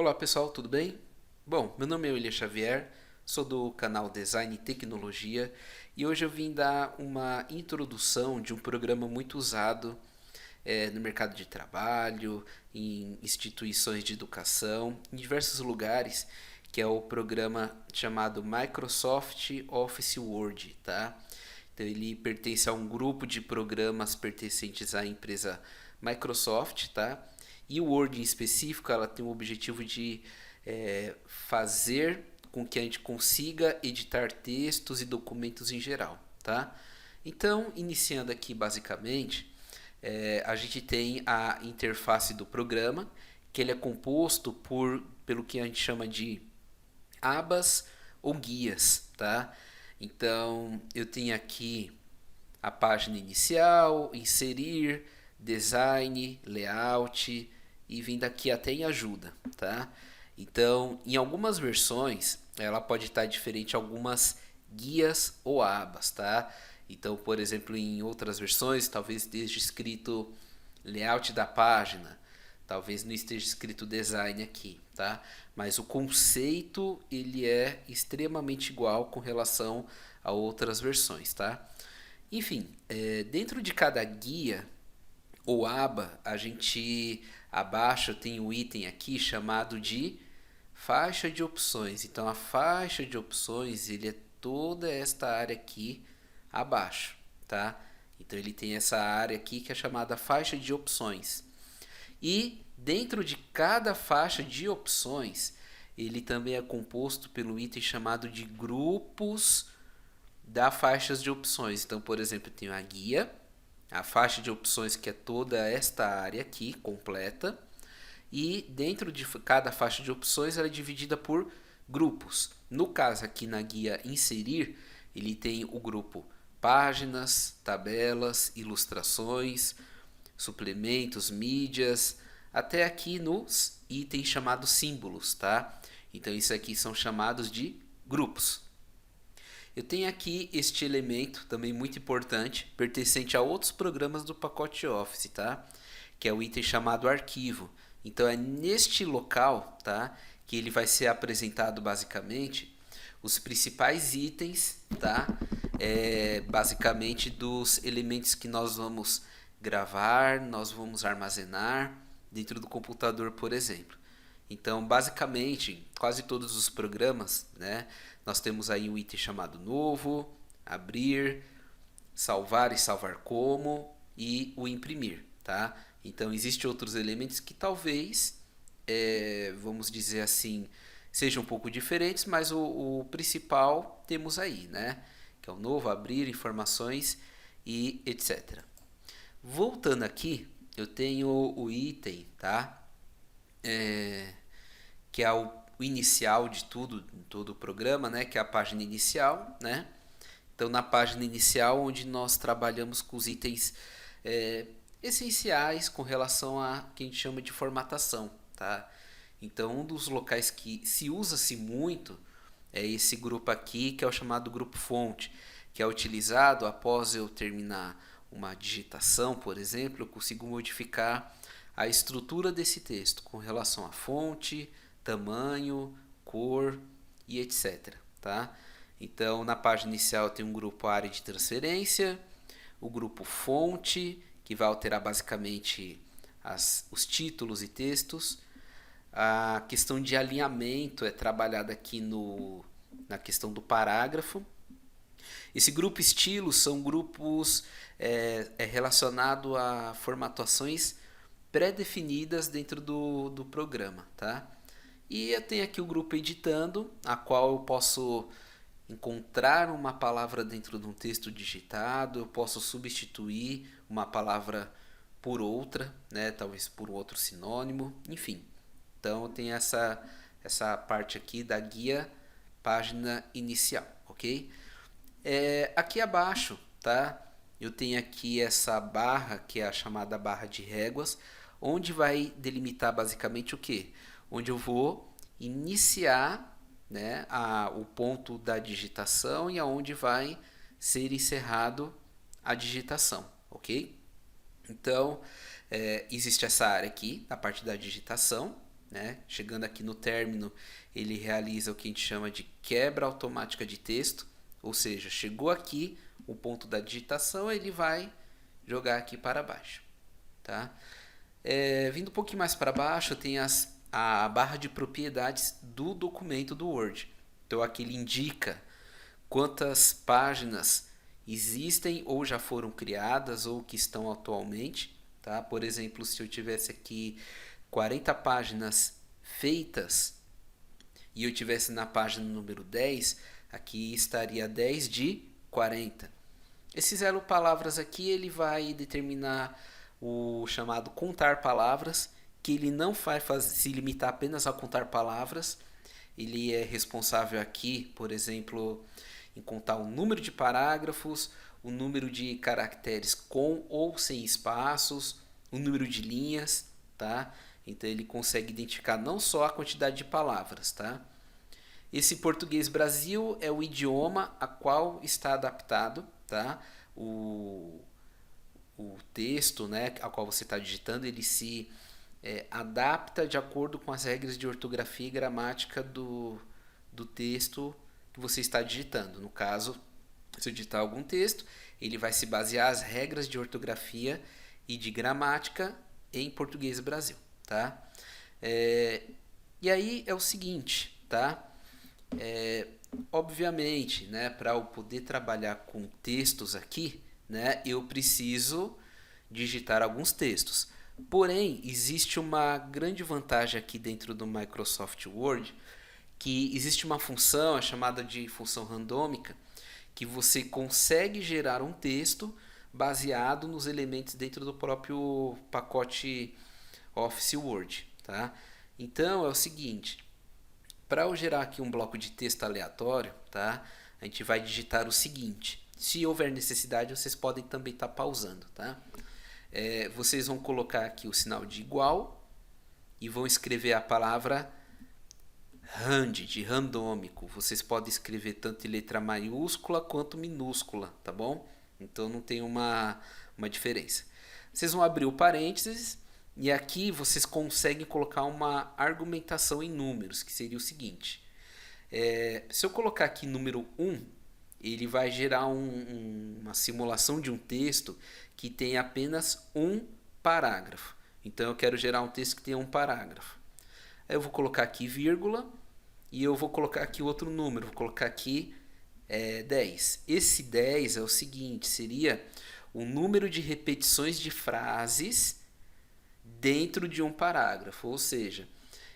Olá pessoal, tudo bem? Bom, meu nome é William Xavier, sou do canal Design e Tecnologia e hoje eu vim dar uma introdução de um programa muito usado no mercado de trabalho, em instituições de educação, em diversos lugares, que é o programa chamado Microsoft Office Word, tá? Então ele pertence a um grupo de programas pertencentes à empresa Microsoft, tá? E o Word em específico, ela tem o objetivo de fazer com que a gente consiga editar textos e documentos em geral, tá? Então, iniciando aqui basicamente, a gente tem a interface do programa, que ele é composto pelo que a gente chama de abas ou guias, tá? Então, eu tenho aqui a página inicial, inserir, design, layout e vindo aqui até em ajuda, tá? Então, em algumas versões, ela pode estar diferente algumas guias ou abas, tá? Então, por exemplo, em outras versões, talvez esteja escrito layout da página, talvez não esteja escrito design aqui, tá? Mas o conceito ele é extremamente igual com relação a outras versões, tá? Enfim, dentro de cada guia ou aba, a gente abaixo tem o item aqui chamado de faixa de opções. Então a faixa de opções ele é toda esta área aqui abaixo, tá? Então ele tem essa área aqui que é chamada faixa de opções. E dentro de cada faixa de opções, ele também é composto pelo item chamado de grupos da faixas de opções. Então, por exemplo, eu tenho a guia, a faixa de opções que é toda esta área aqui completa, e dentro de cada faixa de opções ela é dividida por grupos. No caso aqui na guia inserir, ele tem o grupo páginas, tabelas, ilustrações, suplementos, mídias, até aqui nos itens chamados símbolos, tá? Então isso aqui são chamados de grupos. Eu tenho aqui este elemento, também muito importante, pertencente a outros programas do pacote Office, tá? Que é o item chamado arquivo. Então é neste local, tá? Que ele vai ser apresentado basicamente os principais itens, tá? Basicamente dos elementos que nós vamos gravar, nós vamos armazenar dentro do computador, por exemplo. Então, basicamente, quase todos os programas, né, nós temos aí um item chamado novo, abrir, salvar e salvar como e o imprimir, tá? Então, existem outros elementos que talvez, vamos dizer assim, sejam um pouco diferentes, mas o principal temos aí, né? Que é o novo, abrir, informações e etc. Voltando aqui, eu tenho o item, tá? Que é o inicial de tudo, todo o programa, né? Que é a página inicial, né? Então, na página inicial, onde nós trabalhamos com os itens é, essenciais com relação a que a gente chama de formatação, tá? Então, um dos locais que se usa-se muito é esse grupo aqui, que é o chamado grupo fonte, que é utilizado após eu terminar uma digitação, por exemplo, eu consigo modificar a estrutura desse texto com relação à fonte, tamanho, cor e etc. Tá? Então, na página inicial tem um grupo área de transferência, o grupo fonte, que vai alterar basicamente os títulos e textos. A questão de alinhamento é trabalhada aqui na questão do parágrafo. Esse grupo estilos são grupos relacionado a formatações pré-definidas dentro do programa, tá? E eu tenho aqui o grupo editando, a qual eu posso encontrar uma palavra dentro de um texto digitado, eu posso substituir uma palavra por outra, né? Talvez por outro sinônimo, enfim. Então tem essa parte aqui da guia página inicial, ok? Aqui abaixo, tá? Eu tenho aqui essa barra que é a chamada barra de réguas, onde vai delimitar basicamente o que? Onde eu vou iniciar, né, o ponto da digitação e aonde vai ser encerrado a digitação, ok? Então, existe essa área aqui, a parte da digitação, né? Chegando aqui no término, ele realiza o que a gente chama de quebra automática de texto, ou seja, chegou aqui o ponto da digitação, ele vai jogar aqui para baixo, tá? Vindo um pouquinho mais para baixo, tem a barra de propriedades do documento do Word. Então aqui ele indica quantas páginas existem ou já foram criadas ou que estão atualmente, tá? Por exemplo, se eu tivesse aqui 40 páginas feitas e eu tivesse na página número 10, aqui estaria 10 de 40. Esse zero palavras aqui ele vai determinar o chamado contar palavras, que ele não vai se limitar apenas a contar palavras. Ele é responsável aqui, por exemplo, em contar o número de parágrafos, o número de caracteres com ou sem espaços, o número de linhas, tá? Então ele consegue identificar não só a quantidade de palavras, tá? Esse português Brasil é o idioma a qual está adaptado, tá? O texto, né, a qual você está digitando, ele se adapta de acordo com as regras de ortografia e gramática do texto que você está digitando. No caso, se eu digitar algum texto, ele vai se basear as regras de ortografia e de gramática em português Brasil, tá? E aí é o seguinte, tá? Obviamente, né, para eu poder trabalhar com textos aqui, né, eu preciso digitar alguns textos. Porém, existe uma grande vantagem aqui dentro do Microsoft Word, que existe uma função chamada de função randômica, que você consegue gerar um texto baseado nos elementos dentro do próprio pacote Office Word, tá? Então é o seguinte, para eu gerar aqui um bloco de texto aleatório, tá? A gente vai digitar o seguinte. Se houver necessidade, vocês podem também estar pausando, tá? Vocês vão colocar aqui o sinal de igual e vão escrever a palavra rand, de randômico. Vocês podem escrever tanto em letra maiúscula quanto minúscula, tá bom? Então não tem uma diferença. Vocês vão abrir o parênteses e aqui vocês conseguem colocar uma argumentação em números, que seria o seguinte. Se eu colocar aqui número 1, ele vai gerar uma simulação de um texto que tem apenas um parágrafo. Então eu quero gerar um texto que tenha um parágrafo. Aí eu vou colocar aqui vírgula e eu vou colocar aqui outro número, vou colocar aqui 10. Esse 10 é o seguinte, seria o número de repetições de frases dentro de um parágrafo, ou seja,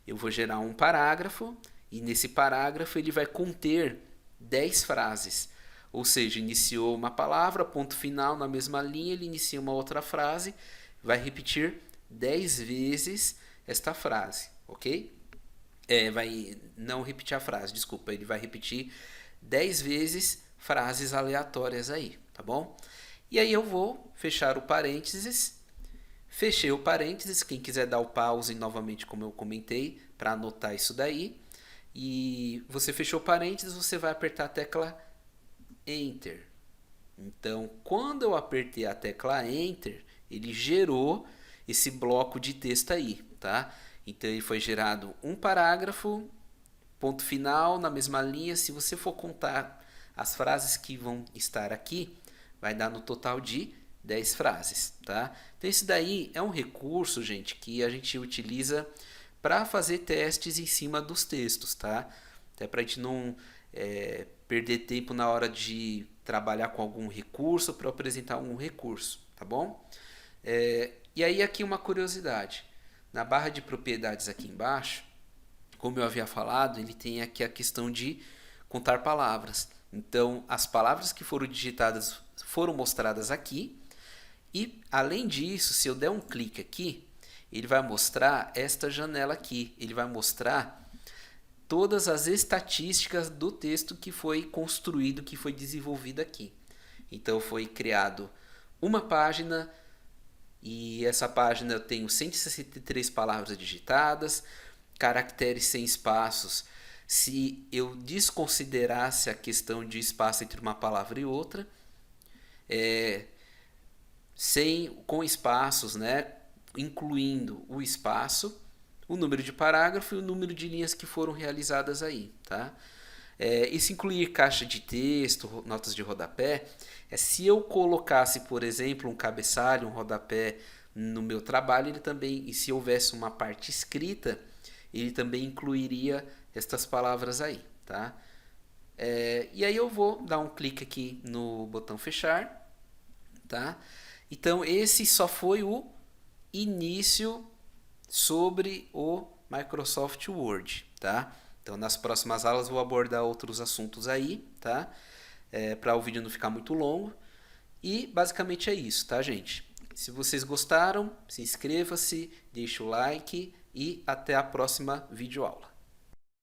eu vou gerar um parágrafo e nesse parágrafo ele vai conter 10 frases, ou seja, iniciou uma palavra, ponto final, na mesma linha ele inicia uma outra frase, vai repetir 10 vezes esta frase, ok? Vai não repetir a frase, desculpa, ele vai repetir 10 vezes frases aleatórias aí, tá bom? E aí eu vou fechar o parênteses. Fechei o parênteses, quem quiser dar o pause novamente, como eu comentei, para anotar isso daí. E você fechou o parênteses, você vai apertar a tecla Enter. Então, quando eu apertei a tecla Enter, ele gerou esse bloco de texto aí, tá? Então, ele foi gerado um parágrafo, ponto final, na mesma linha. Se você for contar as frases que vão estar aqui, vai dar no total de 10 frases, tá? Então esse daí é um recurso, gente, que a gente utiliza para fazer testes em cima dos textos, tá? Até para a gente não perder tempo na hora de trabalhar com algum recurso, para apresentar algum recurso, tá bom? E aí aqui uma curiosidade, na barra de propriedades aqui embaixo, como eu havia falado, ele tem aqui a questão de contar palavras. Então as palavras que foram digitadas foram mostradas aqui. E, além disso, se eu der um clique aqui, ele vai mostrar esta janela aqui. Ele vai mostrar todas as estatísticas do texto que foi construído, que foi desenvolvido aqui. Então, foi criado uma página e essa página eu tenho 163 palavras digitadas, caracteres sem espaços. Se eu desconsiderasse a questão de espaço entre uma palavra e outra, com espaços, né, incluindo o espaço, o número de parágrafo e o número de linhas que foram realizadas aí, tá? E se incluir caixa de texto, notas de rodapé, se eu colocasse, por exemplo, um cabeçalho, um rodapé no meu trabalho, ele também, e se houvesse uma parte escrita, ele também incluiria estas palavras aí, tá? E aí eu vou dar um clique aqui no botão fechar, tá? Então esse só foi o início sobre o Microsoft Word, tá? Então nas próximas aulas eu vou abordar outros assuntos aí, tá? Para o vídeo não ficar muito longo. E basicamente é isso, tá, gente? Se vocês gostaram, se inscreva-se, deixe o like e até a próxima videoaula.